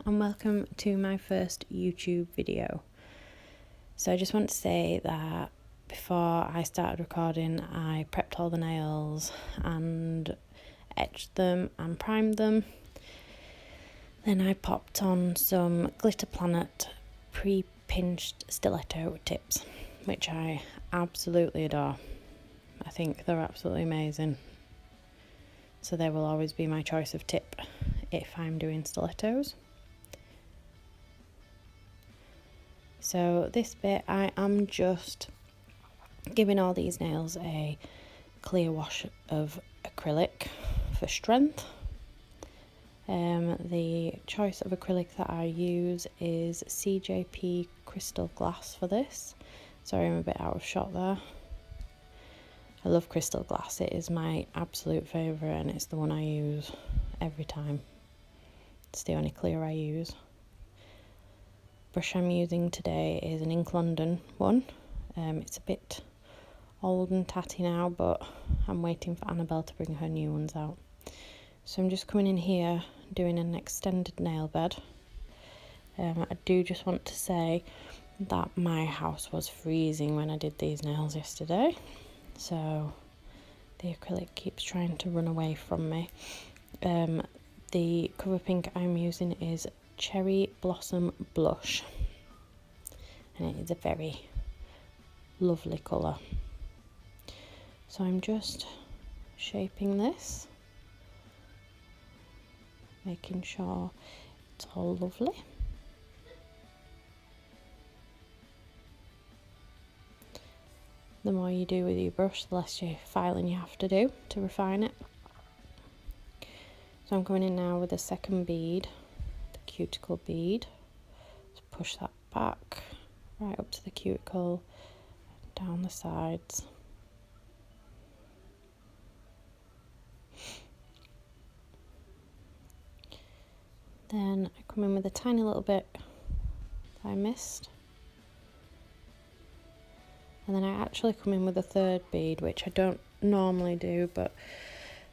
and welcome to my first YouTube video. So I just want to say that before I started recording, I prepped all the nails and etched them and primed them. Then I popped on some Glitter Planet pre-pinched stiletto tips, which I absolutely adore. I think they're absolutely amazing. So they will always be my choice of tip if I'm doing stilettos. So this bit, I am just giving all these nails a clear wash of acrylic for strength. The choice of acrylic that I use is CJP Crystal Glass for this. Sorry, I'm a bit out of shot there. I love crystal glass, it is my absolute favourite and it's the one I use every time. It's the only clear I use. Brush I'm using today is an Ink London one. It's a bit old and tatty now, but I'm waiting for Annabelle to bring her new ones out. So I'm just coming in here doing an extended nail bed. I do just want to say that my house was freezing when I did these nails yesterday. So the acrylic keeps trying to run away from me. The cover pink I'm using is Cherry Blossom Blush, and it is a very lovely colour. So I'm just shaping this, making sure it's all lovely. The more you do with your brush, the less filing you have to do to refine it. So I'm coming in now with the second bead, the cuticle bead. Just push that back, right up to the cuticle, down the sides. Then I come in with a tiny little bit that I missed. And then I actually come in with a third bead, which I don't normally do, but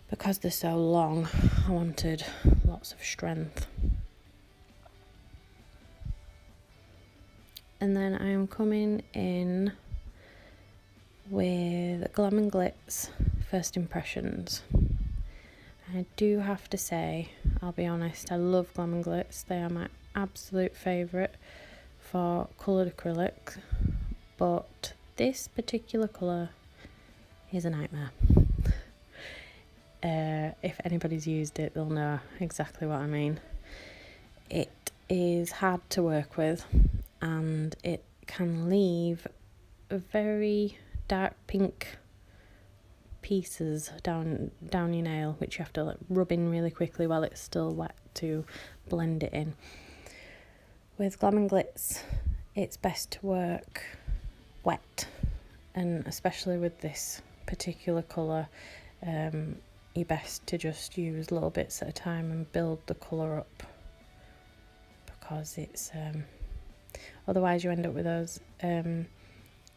because they're so long, I wanted lots of strength. And then I am coming in with Glam and Glits First Impressions. I do have to say, I'll be honest, I love Glam and Glits. They are my absolute favourite for coloured acrylic, but this particular colour is a nightmare. If anybody's used it, they'll know exactly what I mean. It is hard to work with and it can leave very dark pink pieces down your nail, which you have to rub in really quickly while it's still wet to blend it in. With Glam and Glits, it's best to work wet, and especially with this particular colour, you're best to just use little bits at a time and build the colour up, because it's otherwise you end up with those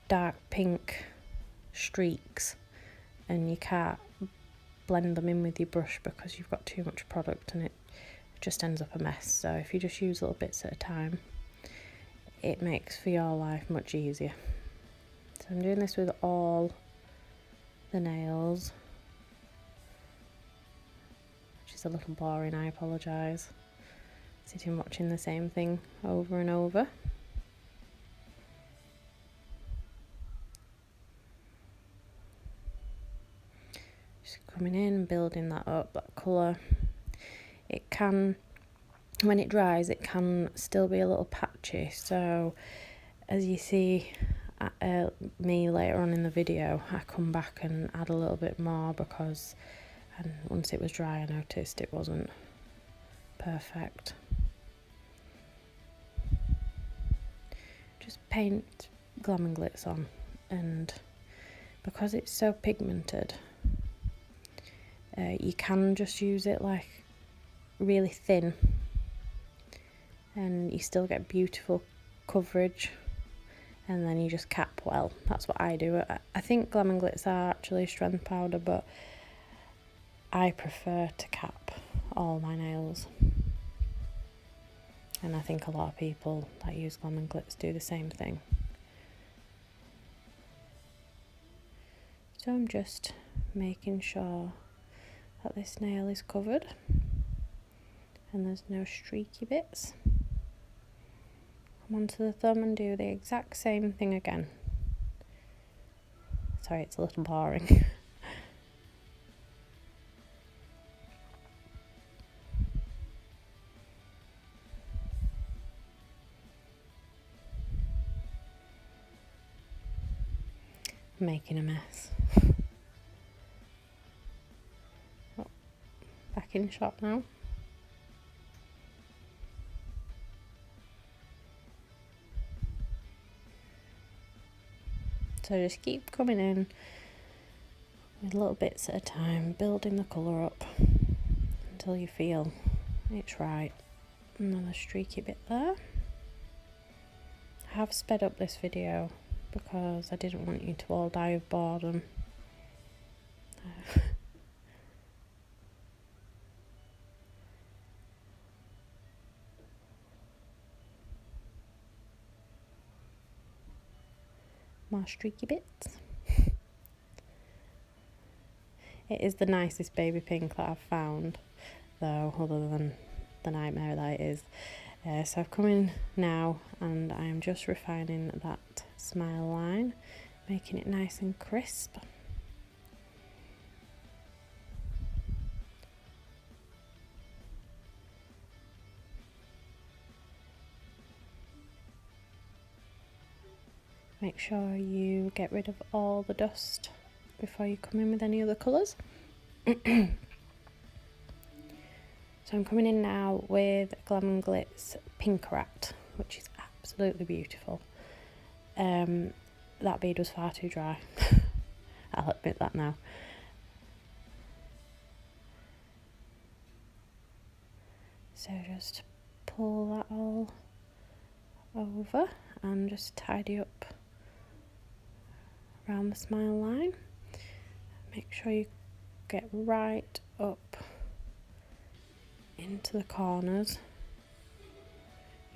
dark pink streaks and you can't blend them in with your brush because you've got too much product and it just ends up a mess. So if you just use little bits at a time, it makes for your life much easier. So I'm doing this with all the nails, which is a little boring, I apologise. Sitting watching the same thing over and over. Just coming in, building that up, that colour. It can, when it dries, it can still be a little patchy. So as you see me later on in the video, I come back and add a little bit more because once it was dry I noticed it wasn't perfect. Just paint Glam and Glits on, and because it's so pigmented, you can just use it like really thin and you still get beautiful coverage, and then you just cap well. That's what I do. I think Glam and Glits are actually strength powder, but I prefer to cap all my nails. And I think a lot of people that use Glam and glits do the same thing. So I'm just making sure that this nail is covered and there's no streaky bits. Come onto the thumb and do the exact same thing again. Sorry, it's a little boring. I'm making a mess. Oh, back in shot now. So just keep coming in with little bits at a time, building the colour up until you feel it's right. Another streaky bit there. I have sped up this video because I didn't want you to all die of boredom. More streaky bits. It is the nicest baby pink that I've found, though, other than the nightmare that it is. So I've come in now and I'm just refining that smile line, making it nice and crisp. Make sure you get rid of all the dust before you come in with any other colours. So I'm coming in now with Glam and Glitz Pinkarat, which is absolutely beautiful. That bead was far too dry. I'll admit that now. So just pull that all over and just tidy up around the smile line. Make sure you get right up into the corners.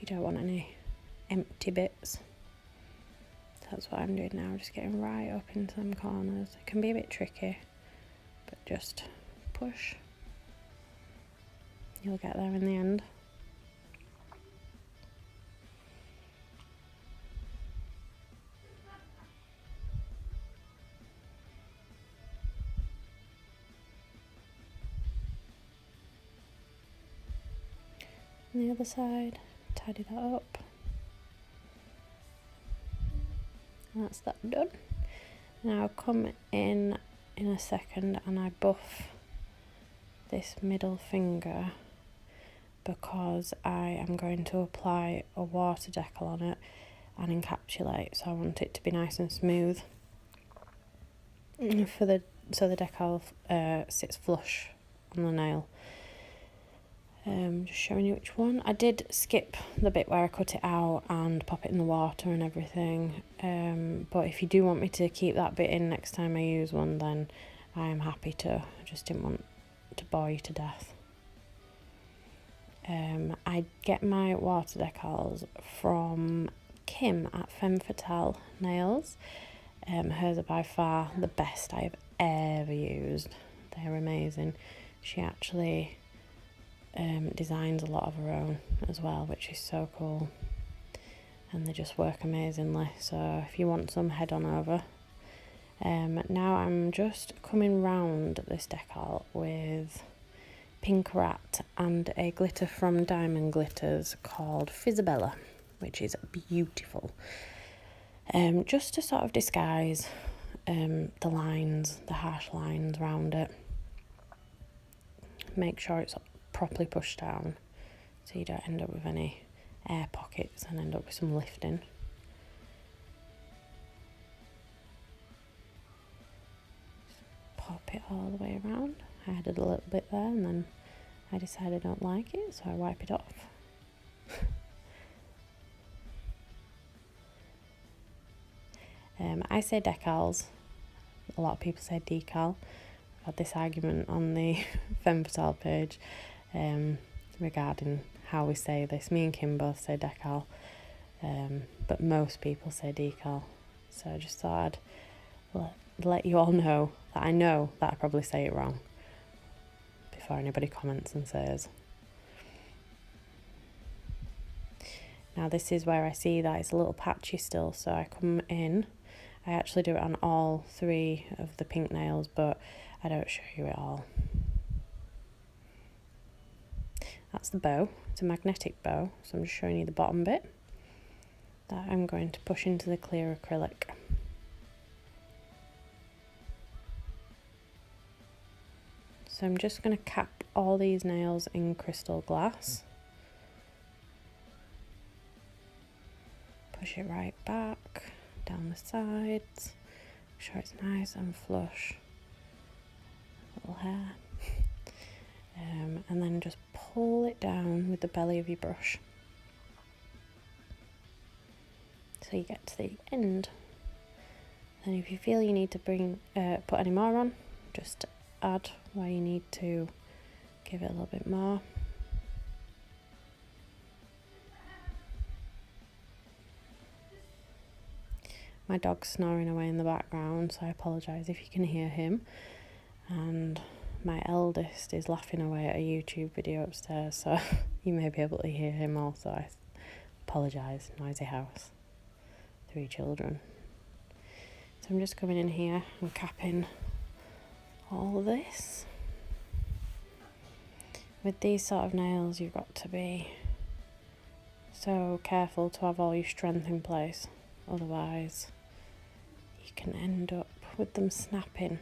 You don't want any empty bits. That's what I'm doing now, just getting right up into them corners. It can be a bit tricky, but just push. You'll get there in the end. On the other side, tidy that up. And that's that done. Now come in a second and I buff this middle finger because I am going to apply a water decal on it and encapsulate, so I want it to be nice and smooth so the decal sits flush on the nail. Just showing you which one. I did skip the bit where I cut it out and pop it in the water and everything, but if you do want me to keep that bit in next time I use one, then I am happy to. I just didn't want to bore you to death. I get my water decals from Kim at Femme Fatale Nails. Hers are by far the best I have ever used. They're amazing. She actually designs a lot of her own as well, which is so cool, and they just work amazingly. So if you want some, head on over. Now I'm just coming round this decal with Pinkarat and a glitter from Diamond Glitters called Fizzabella, which is beautiful. Just to sort of disguise the lines, the harsh lines around it. Make sure it's properly pushed down so you don't end up with any air pockets and end up with some lifting. Just pop it all the way around. I added a little bit there and then I decided I don't like it, so I wipe it off. I say decals, a lot of people say decal. I've had this argument on the Femme Fatale page. regarding how we say this. Me and Kim both say decal, but most people say decal. So I just thought I'd let you all know that I probably say it wrong before anybody comments and says. Now this is where I see that it's a little patchy still, so I come in. I actually do it on all 3 of the pink nails, but I don't show you it all. That's the bow. It's a magnetic bow, so I'm just showing you the bottom bit that I'm going to push into the clear acrylic. So I'm just going to cap all these nails in crystal glass. Push it right back, down the sides, make sure it's nice and flush. Little hair. And then just pull it down with the belly of your brush. So you get to the end. Then if you feel you need to put any more on, just add where you need to give it a little bit more. My dog's snoring away in the background, so I apologise if you can hear him. And my eldest is laughing away at a YouTube video upstairs, so you may be able to hear him also. I apologise, noisy house, 3 children. So I'm just coming in here and capping all of this. With these sort of nails, you've got to be so careful to have all your strength in place, otherwise you can end up with them snapping.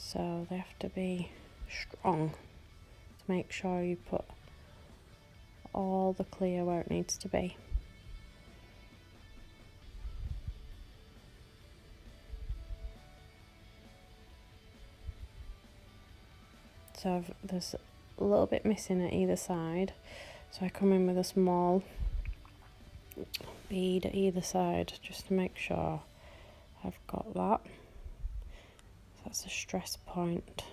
So they have to be strong to make sure you put all the clear where it needs to be. So there's a little bit missing at either side, so I come in with a small bead at either side just to make sure I've got that. So that's a stress point.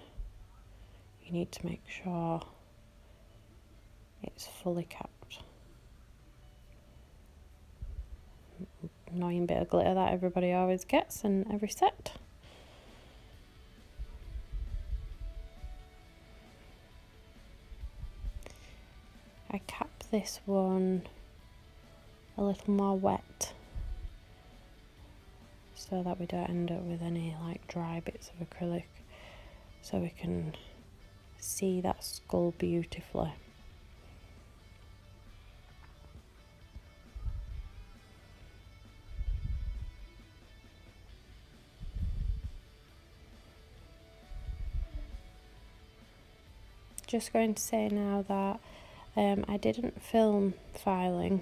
You need to make sure it's fully capped. Annoying bit of glitter that everybody always gets in every set. I cap this one a little more wet so that we don't end up with any like dry bits of acrylic, so we can see that skull beautifully. Just going to say now that I didn't film filing,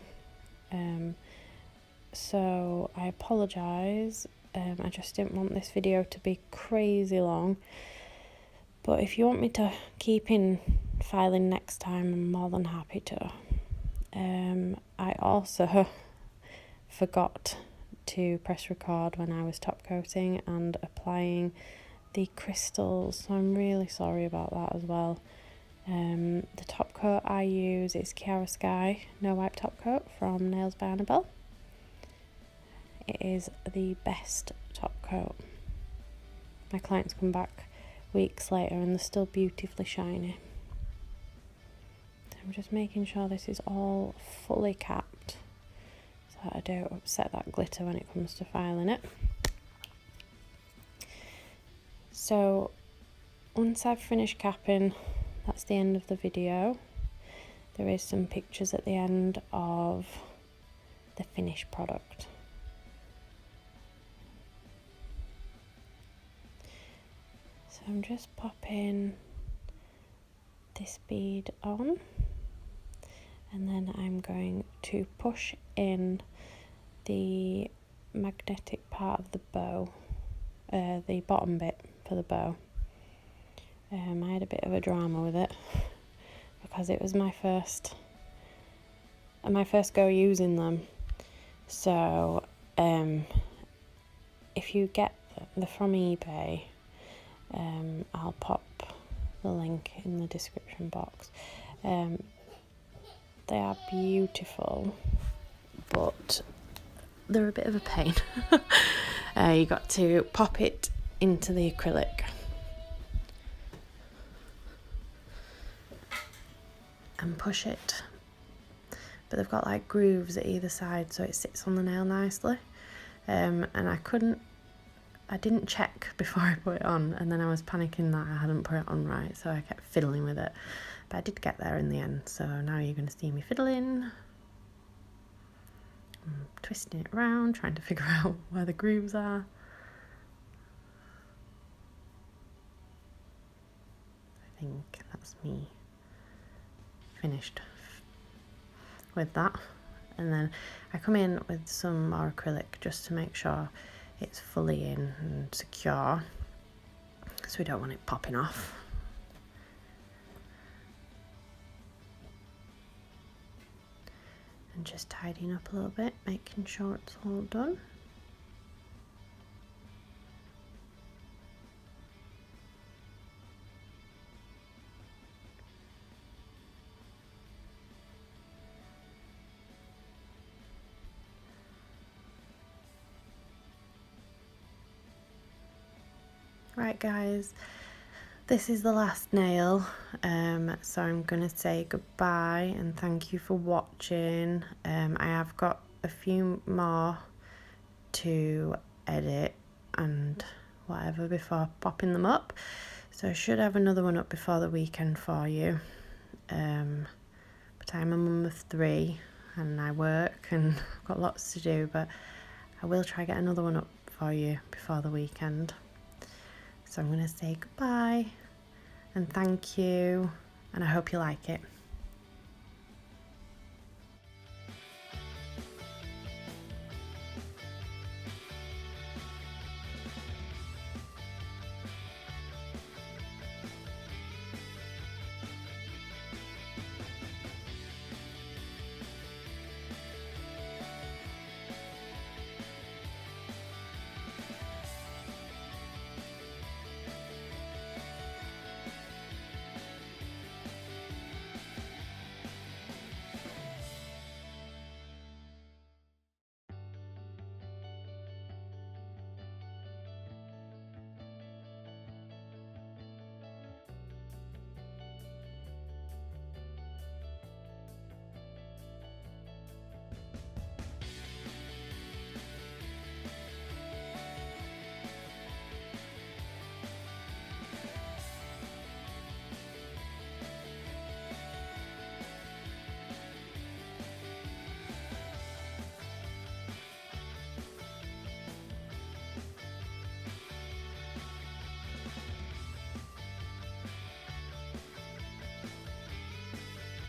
so I apologise. I just didn't want this video to be crazy long, but if you want me to keep in filing next time, I'm more than happy to. I also forgot to press record when I was top coating and applying the crystals, so I'm really sorry about that as well. The top coat I use is Kiara Sky No Wipe Top Coat from Nails by Annabelle. It is the best top coat. My clients come back weeks later and they're still beautifully shiny. So I'm just making sure this is all fully capped so that I don't upset that glitter when it comes to filing it. So once I've finished capping, that's the end of the video. There is some pictures at the end of the finished product. So I'm just popping this bead on, and then I'm going to push in the magnetic part of the bow, the bottom bit for the bow. I had a bit of a drama with it because it was my first go using them. So if you get them from eBay, I'll pop the link in the description box. They are beautiful, but they're a bit of a pain. You got to pop it into the acrylic and push it, but they've got like grooves at either side so it sits on the nail nicely. And I didn't check before I put it on, and then I was panicking that I hadn't put it on right, so I kept fiddling with it, but I did get there in the end. So now you're going to see me fiddling, twisting it around, trying to figure out where the grooves are. I think that's me finished with that, and then I come in with some more acrylic just to make sure it's fully in and secure, so we don't want it popping off. And just tidying up a little bit, making sure it's all done. Right guys, this is the last nail, so I'm gonna say goodbye and thank you for watching. I have got a few more to edit and whatever before popping them up, so I should have another one up before the weekend for you. But I'm a mum of 3 and I work and I've got lots to do, but I will try get another one up for you before the weekend. So I'm going to say goodbye and thank you, and I hope you like it.